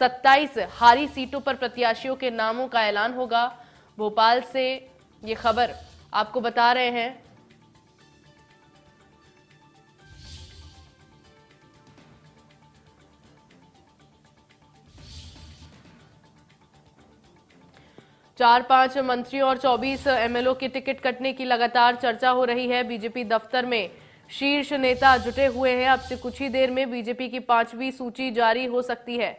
27 हारी सीटों पर प्रत्याशियों के नामों का ऐलान होगा। भोपाल से ये खबर आपको बता रहे हैं। चार पांच मंत्रियों और 24 एमएलओ की टिकट कटने की लगातार चर्चा हो रही है। बीजेपी दफ्तर में शीर्ष नेता जुटे हुए हैं। अब से कुछ ही देर में बीजेपी की 5वीं सूची जारी हो सकती है।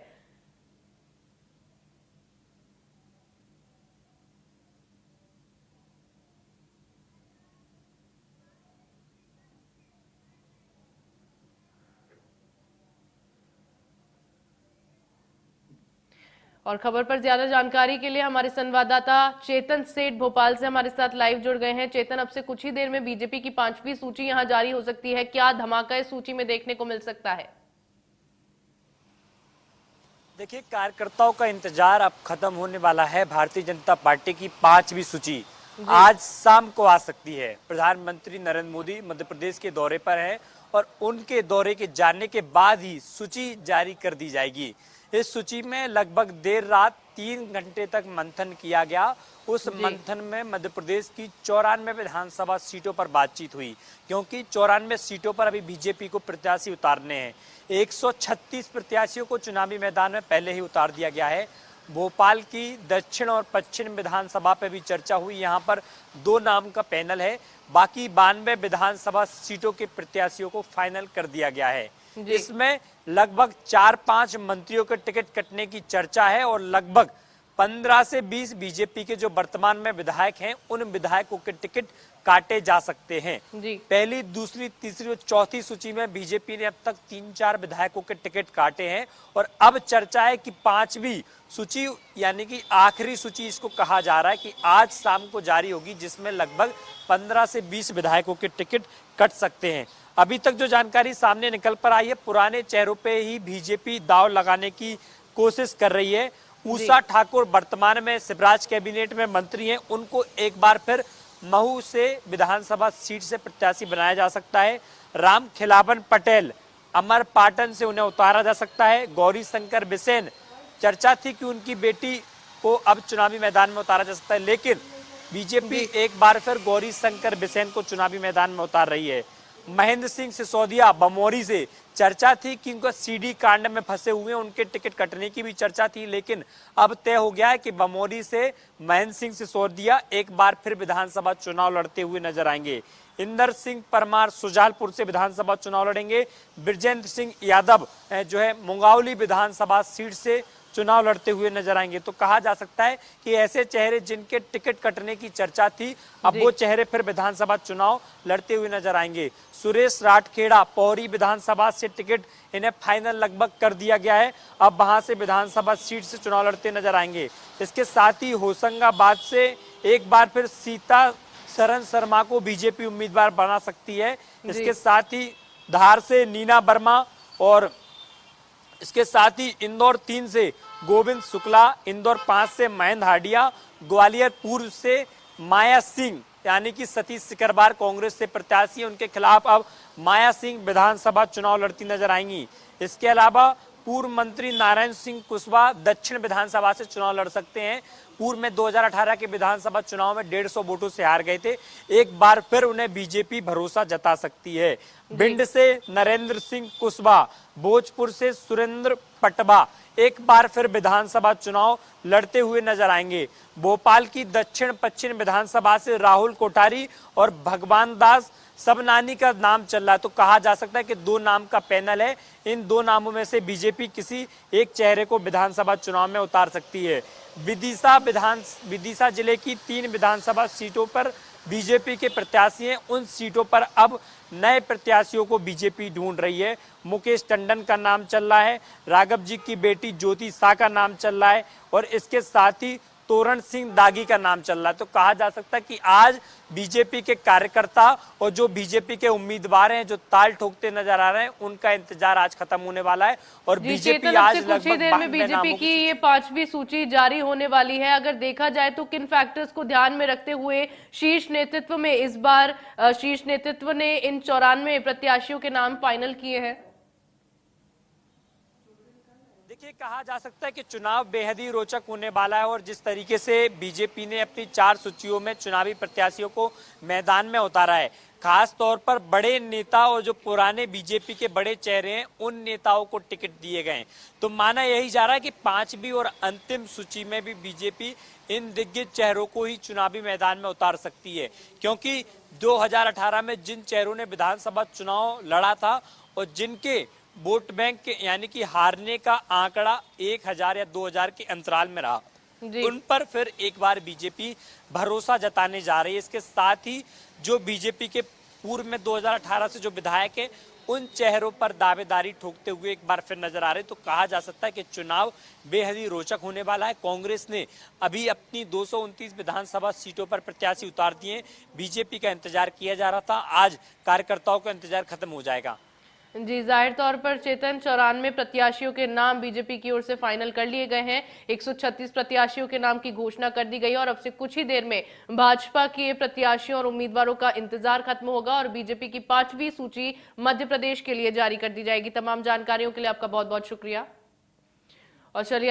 और खबर पर ज्यादा जानकारी के लिए हमारे संवाददाता चेतन सेठ भोपाल से हमारे साथ लाइव जुड़ गए हैं। चेतन, अब से कुछ ही देर में बीजेपी की 5वीं सूची यहां जारी हो सकती है। क्या धमाका इस सूची में देखने को मिल सकता है? देखिए, कार्यकर्ताओं का इंतजार अब खत्म होने वाला है। भारतीय जनता पार्टी की 5वीं सूची आज शाम को आ सकती है। प्रधानमंत्री नरेंद्र मोदी मध्य प्रदेश के दौरे पर हैं और उनके दौरे के जाने के बाद ही सूची जारी कर दी जाएगी। इस सूची में लगभग देर रात 3 घंटे तक मंथन किया गया। उस मंथन में मध्य प्रदेश की 94 विधानसभा सीटों पर बातचीत हुई, क्योंकि 94 सीटों पर अभी बीजेपी को प्रत्याशी उतारने हैं। 136 प्रत्याशियों को चुनावी मैदान में पहले ही उतार दिया गया है। भोपाल की दक्षिण और पश्चिम विधानसभा पे भी चर्चा हुई। यहाँ पर 2 नाम का पैनल है। बाकी 92 विधानसभा सीटों के प्रत्याशियों को फाइनल कर दिया गया है। इसमें लगभग 4-5 मंत्रियों के टिकट कटने की चर्चा है और लगभग 15 से 20 बीजेपी के जो वर्तमान में विधायक हैं, उन विधायकों के टिकट काटे जा सकते हैं। पहली, दूसरी, तीसरी और चौथी सूची में बीजेपी ने अब तक 3-4 विधायकों के टिकट काटे हैं और अब चर्चा है कि 5वीं सूची यानी कि आखिरी सूची इसको कहा जा रहा है कि आज शाम को जारी होगी, जिसमें लगभग 15 से 20 विधायकों के टिकट कट सकते हैं। अभी तक जो जानकारी सामने निकल कर आई है, पुराने चेहरों पे ही बीजेपी दांव लगाने की कोशिश कर रही है। उषा ठाकुर वर्तमान में शिवराज कैबिनेट में मंत्री हैं, उनको एक बार फिर महू से विधानसभा सीट से प्रत्याशी बनाया जा सकता है। राम खिलावन पटेल अमरपाटन से उन्हें उतारा जा सकता है। गौरी शंकर बिसेन, चर्चा थी कि उनकी बेटी को अब चुनावी मैदान में उतारा जा सकता है, लेकिन बीजेपी एक बार फिर गौरी शंकर बिसेन को चुनावी मैदान में उतार रही है। महेंद्र सिंह सिसोदिया बमोरी से, चर्चा थी कि उनको सीडी कांड में फंसे हुए उनके टिकट कटने की भी चर्चा थी, लेकिन अब तय हो गया है कि बमोरी से महेंद्र सिंह सिसोदिया एक बार फिर विधानसभा चुनाव लड़ते हुए नजर आएंगे। इंदर सिंह परमार सुजालपुर से विधानसभा चुनाव लड़ेंगे। ब्रजेंद्र सिंह यादव जो है मुंगावली विधानसभा सीट से चुनाव लड़ते हुए नजर आएंगे। तो कहा जा सकता है कि ऐसे चेहरे जिनके टिकट कटने की चर्चा थी, अब वो चेहरे फिर विधानसभा चुनाव लड़ते हुए नजर आएंगे। सुरेश राठखेड़ा पौरी विधानसभा से टिकट इन्हें फाइनल लगभग कर दिया गया है, अब वहां से विधानसभा सीट से चुनाव लड़ते नजर आएंगे। इसके साथ ही होशंगाबाद से एक बार फिर सीता सरन शर्मा को बीजेपी उम्मीदवार बना सकती है। इसके साथ ही धार से नीना वर्मा और इसके साथ ही इंदौर 3 से गोविंद शुक्ला, इंदौर 5 से महेंद्र हाडिया, ग्वालियर पूर्व से माया सिंह यानी कि सतीश सिकरवार कांग्रेस से प्रत्याशी, उनके खिलाफ अब माया सिंह विधानसभा चुनाव लड़ती नजर आएंगी। इसके अलावा पूर्व मंत्री नारायण सिंह कुशवाहा दक्षिण विधानसभा से चुनाव लड़ सकते हैं। पूर्व में 2018 के विधानसभा चुनाव में 150 वोटों से हार गए थे, एक बार फिर उन्हें बीजेपी भरोसा जता सकती है। भिंड से नरेंद्र सिंह कुशवाहा, भोजपुर से सुरेंद्र पटवा एक बार फिर विधानसभा चुनाव लड़ते हुए नजर आएंगे। भोपाल की दक्षिण पश्चिम विधानसभा से राहुल कोठारी और भगवान दास सबनानी का नाम चल रहा है। तो कहा जा सकता है कि 2 नाम का पैनल है, इन 2 नामों में से बीजेपी किसी एक चेहरे को विधानसभा चुनाव में उतार सकती है। विदिशा जिले की 3 विधानसभा सीटों पर बीजेपी के प्रत्याशी हैं, उन सीटों पर अब नए प्रत्याशियों को बीजेपी ढूंढ रही है। मुकेश टंडन का नाम चल रहा है, राघव जी की बेटी ज्योति शाह का नाम चल रहा है और इसके साथ ही तोरण सिंह दागी का नाम चल रहा है। तो कहा जा सकता है कि आज बीजेपी के कार्यकर्ता और जो बीजेपी के उम्मीदवार हैं जो ताल ठोकते नजर आ रहे हैं, उनका इंतजार आज खत्म होने वाला है और बीजेपी आज कुछ ही देर में बीजेपी की ये 5वीं सूची जारी होने वाली है। अगर देखा जाए तो किन फैक्टर्स को ध्यान में रखते हुए शीर्ष नेतृत्व में इस बार शीर्ष नेतृत्व ने इन 94 प्रत्याशियों के नाम फाइनल किए हैं? देखिए, कहा जा सकता है कि चुनाव बेहद ही रोचक होने वाला है और जिस तरीके से बीजेपी ने अपनी 4 सूचियों में चुनावी प्रत्याशियों को मैदान में उतारा है, खास तौर पर बड़े नेता और जो पुराने बीजेपी के बड़े चेहरे हैं उन नेताओं को टिकट दिए गए हैं। तो माना यही जा रहा है कि 5वीं और अंतिम सूची में भी बीजेपी इन दिग्गज चेहरों को ही चुनावी मैदान में उतार सकती है, क्योंकि 2018 में जिन चेहरों ने विधानसभा चुनाव लड़ा था और जिनके वोट बैंक यानी कि हारने का आंकड़ा 1000 या 2000 के अंतराल में रहा, उन पर फिर एक बार बीजेपी भरोसा जताने जा रही है। इसके साथ ही जो बीजेपी के पूर्व में 2018 से जो विधायक है उन चेहरों पर दावेदारी ठोकते हुए एक बार फिर नजर आ रहे, तो कहा जा सकता है कि चुनाव बेहद ही रोचक होने वाला है। कांग्रेस ने अभी अपनी 229 विधानसभा सीटों पर प्रत्याशी उतार दिए। बीजेपी का इंतजार किया जा रहा था, आज कार्यकर्ताओं का इंतजार खत्म हो जाएगा। जी, जाहिर तौर पर चेतन 94 प्रत्याशियों के नाम बीजेपी की ओर से फाइनल कर लिए गए हैं। 136 प्रत्याशियों के नाम की घोषणा कर दी गई और अब से कुछ ही देर में भाजपा के प्रत्याशियों और उम्मीदवारों का इंतजार खत्म होगा और बीजेपी की 5वीं सूची मध्य प्रदेश के लिए जारी कर दी जाएगी। तमाम जानकारियों के लिए आपका बहुत बहुत शुक्रिया। और चलिए